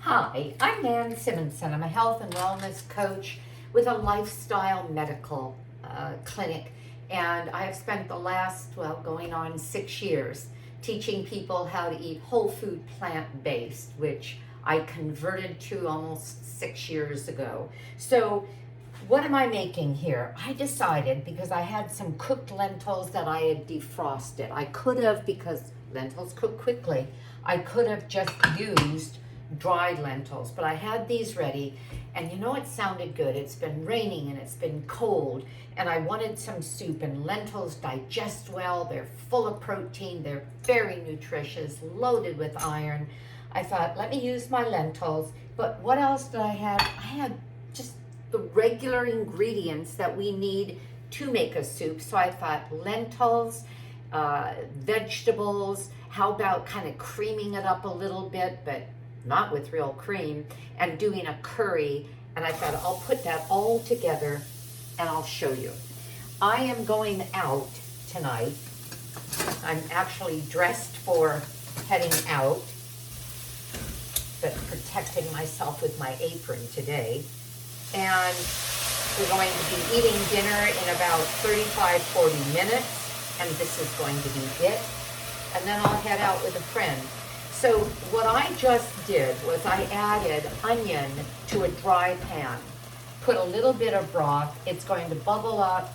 Hi, I'm Nan Simonsen. I'm a health and wellness coach with a lifestyle medical clinic, and I have spent the last, going on 6 years teaching people how to eat whole food plant-based, which I converted to almost 6 years ago. So what am I making here? I decided, because I had some cooked lentils that I had defrosted. I could have, because lentils cook quickly, I could have just used dried lentils, but I had these ready, and you know, it sounded good. It's been raining and it's been cold, and I wanted some soup, and lentils digest well. They're full of protein. They're very nutritious, loaded with iron. I thought, let me use my lentils. But what else did I have? I had just the regular ingredients that we need to make a soup. So I thought lentils, vegetables, how about kind of creaming it up a little bit, but not with real cream, and doing a curry. And I thought, I'll put that all together and I'll show you. I am going out tonight. I'm actually dressed for heading out, but protecting myself with my apron today. And we're going to be eating dinner in about 35-40 minutes, and this is going to be it. And then I'll head out with a friend. So what I just did was I added onion to a dry pan, put a little bit of broth. It's going to bubble up.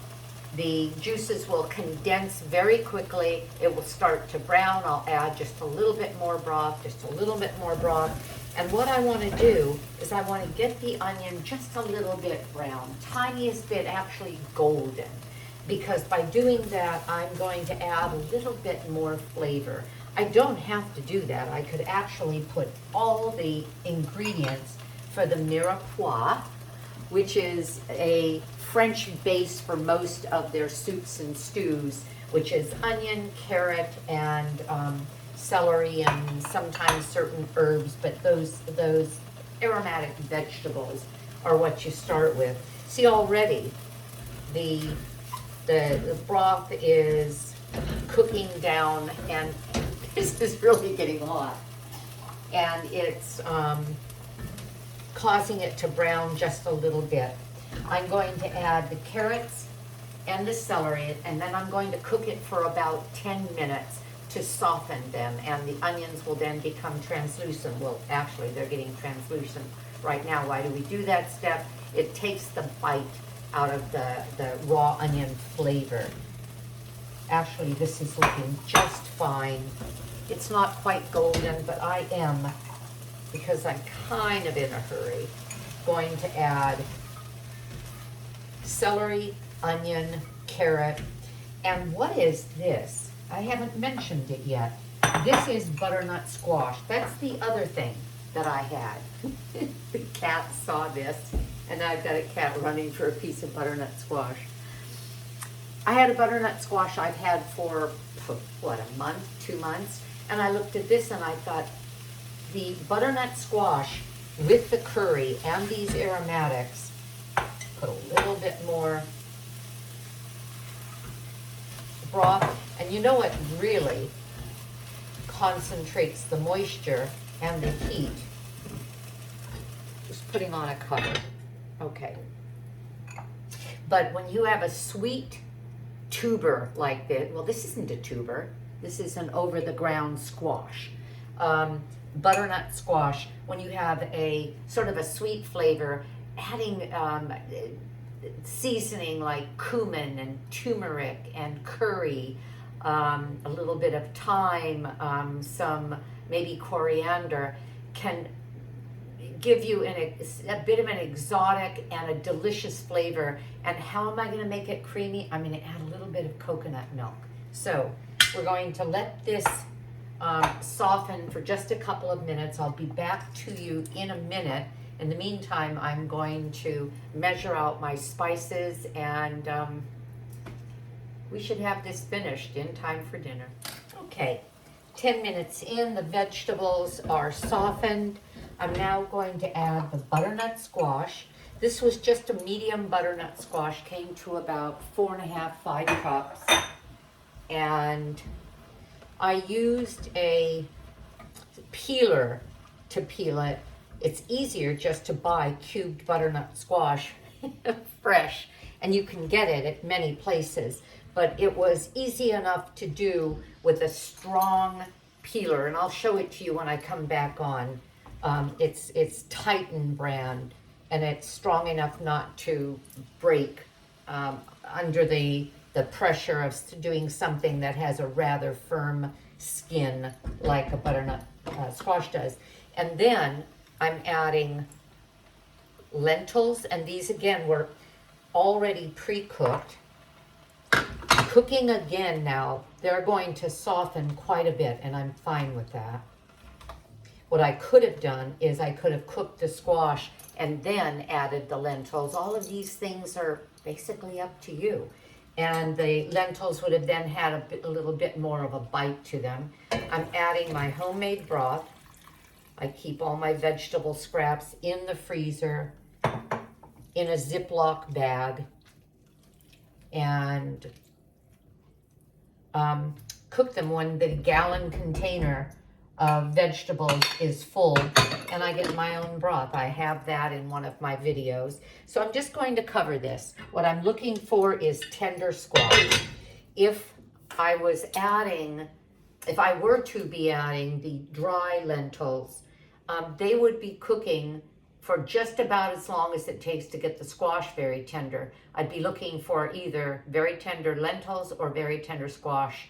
The juices will condense very quickly. It will start to brown. I'll add just a little bit more broth, just a little bit more broth. And what I want to do is I want to get the onion just a little bit brown, tiniest bit actually golden, because by doing that, I'm going to add a little bit more flavor. I don't have to do that. I could actually put all the ingredients for the mirepoix, which is a French base for most of their soups and stews, which is onion, carrot, and celery, and sometimes certain herbs, but those aromatic vegetables are what you start with. See, already the broth is cooking down, and this is really getting hot, and it's causing it to brown just a little bit. I'm going to add the carrots and the celery, and then I'm going to cook it for about 10 minutes to soften them, and the onions will then become translucent. Well, actually, they're getting translucent right now. Why do we do that step? It takes the bite out of the raw onion flavor. Actually, this is looking just fine. It's not quite golden, but I am, because I'm kind of in a hurry, going to add celery, onion, carrot, and what is this? I haven't mentioned it yet. This is butternut squash. That's the other thing that I had. The cat saw this, and I've got a cat running for a piece of butternut squash. I had a butternut squash I've had for, what, a month, 2 months? And I looked at this and I thought, the butternut squash with the curry and these aromatics, put a little bit more broth. And you know what really concentrates the moisture and the heat? Just putting on a cover. Okay. But when you have a sweet tuber like this, well, this isn't a tuber. This is an over-the-ground squash. Butternut squash, when you have a sort of a sweet flavor, adding seasoning like cumin and turmeric and curry, a little bit of thyme, some maybe coriander, can give you a bit of an exotic and a delicious flavor. And how am I going to make it creamy? I'm going to add a little bit of coconut milk. So we're going to let this soften for just a couple of minutes. I'll be back to you in a minute. In the meantime, I'm going to measure out my spices, and we should have this finished in time for dinner. Okay, 10 minutes in, the vegetables are softened. I'm now going to add the butternut squash. This was just a medium butternut squash, came to about 4.5, 5 cups. And I used a peeler to peel it, it's easier just to buy cubed butternut squash fresh, and you can get it at many places. But it was easy enough to do with a strong peeler, and I'll show it to you when I come back on. It's Titan brand, and it's strong enough not to break under the pressure of doing something that has a rather firm skin like a butternut squash does. And then I'm adding lentils, and these again were already pre-cooked. Cooking again now, they're going to soften quite a bit, and I'm fine with that. What I could have done is I could have cooked the squash and then added the lentils. All of these things are basically up to you. And the lentils would have then had a little bit more of a bite to them. I'm adding my homemade broth. I keep all my vegetable scraps in the freezer in a Ziploc bag, and cook them when the gallon container of vegetables is full, and I get my own broth. I have that in one of my videos. So I'm just going to cover this. What I'm looking for is tender squash. If I were to be adding the dry lentils, they would be cooking for just about as long as it takes to get the squash very tender. I'd be looking for either very tender lentils or very tender squash.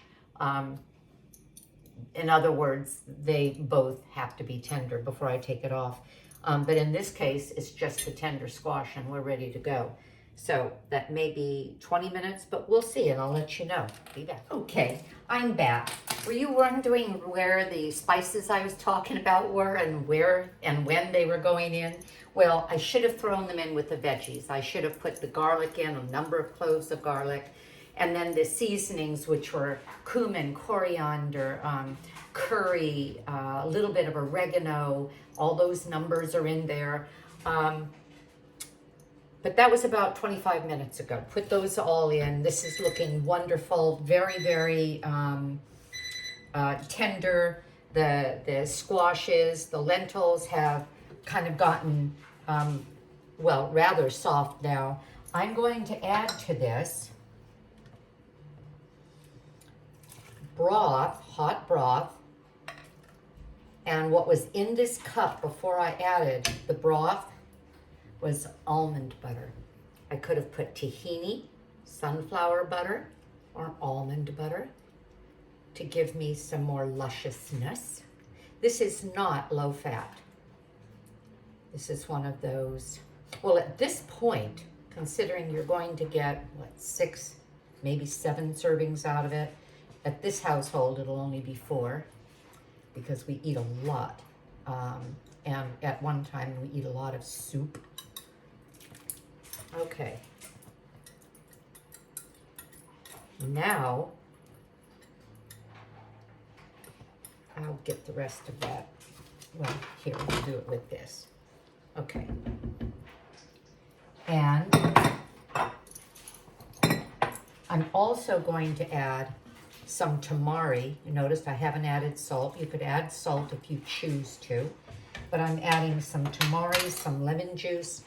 In other words, they both have to be tender before I take it off. But in this case, it's just the tender squash and we're ready to go. So that may be 20 minutes, but we'll see, and I'll let you know. Be back. Okay, I'm back. Were you wondering where the spices I was talking about were and where and when they were going in? Well, I should have thrown them in with the veggies. I should have put the garlic in, a number of cloves of garlic, and then the seasonings, which were cumin, coriander, curry, a little bit of oregano. All those numbers are in there. But that was about 25 minutes ago. Put those all in. This is looking wonderful. Very, very tender. The squashes, the lentils have kind of gotten, well, rather soft now. I'm going to add to this broth, hot broth. And what was in this cup before I added the broth was almond butter. I could have put tahini, sunflower butter, or almond butter to give me some more lusciousness. This is not low fat. This is one of those, well, at this point, considering you're going to get, what, 6, maybe 7 servings out of it, at this household, it'll only be 4 because we eat a lot. And at one time, we eat a lot of soup. Okay. Now, I'll get the rest of that. Well, here, we'll do it with this. Okay. And I'm also going to add some tamari. You notice I haven't added salt. You could add salt if you choose to. But I'm adding some tamari, some lemon juice,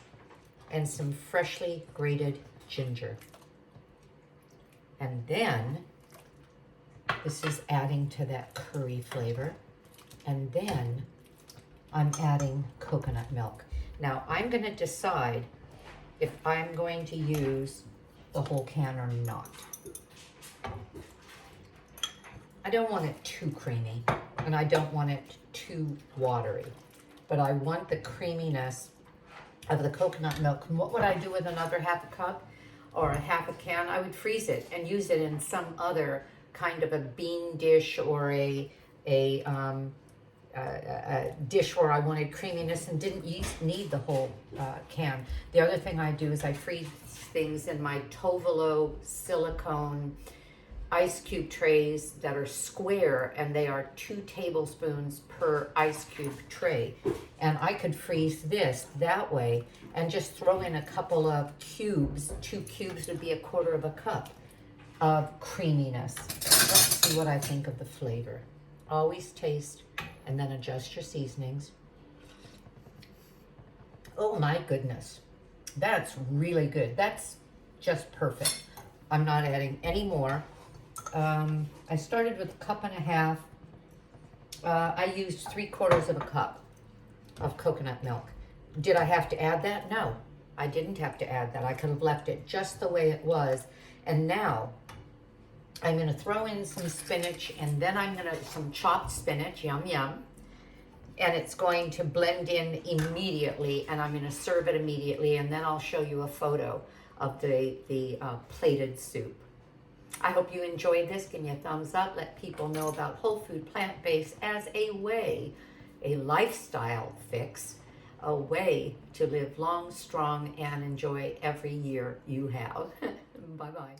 and some freshly grated ginger. And then, this is adding to that curry flavor. And then, I'm adding coconut milk. Now, I'm going to decide if I'm going to use the whole can or not. I don't want it too creamy, and I don't want it too watery, but I want the creaminess of the coconut milk. And what would I do with another half a cup or a half a can? I would freeze it and use it in some other kind of a bean dish or a dish where I wanted creaminess and didn't need the whole can. The other thing I do is I freeze things in my Tovolo silicone ice cube trays that are square, and they are 2 tablespoons per ice cube tray. And I could freeze this that way and just throw in a couple of cubes. 2 cubes would be 1/4 of a cup of creaminess. Let's see what I think of the flavor. Always taste and then adjust your seasonings. Oh my goodness. That's really good. That's just perfect. I'm not adding any more. I started with 1.5 cups. I used 3/4 of a cup of coconut milk. Did I have to add that? No, I didn't have to add that. I could have left it just the way it was. And now I'm going to throw in some spinach, and then some chopped spinach, yum yum. And it's going to blend in immediately, and I'm going to serve it immediately, and then I'll show you a photo of the plated soup. I hope you enjoyed this. Give me a thumbs up. Let people know about whole food plant-based as a lifestyle fix, a way to live long, strong, and enjoy every year you have. Bye-bye.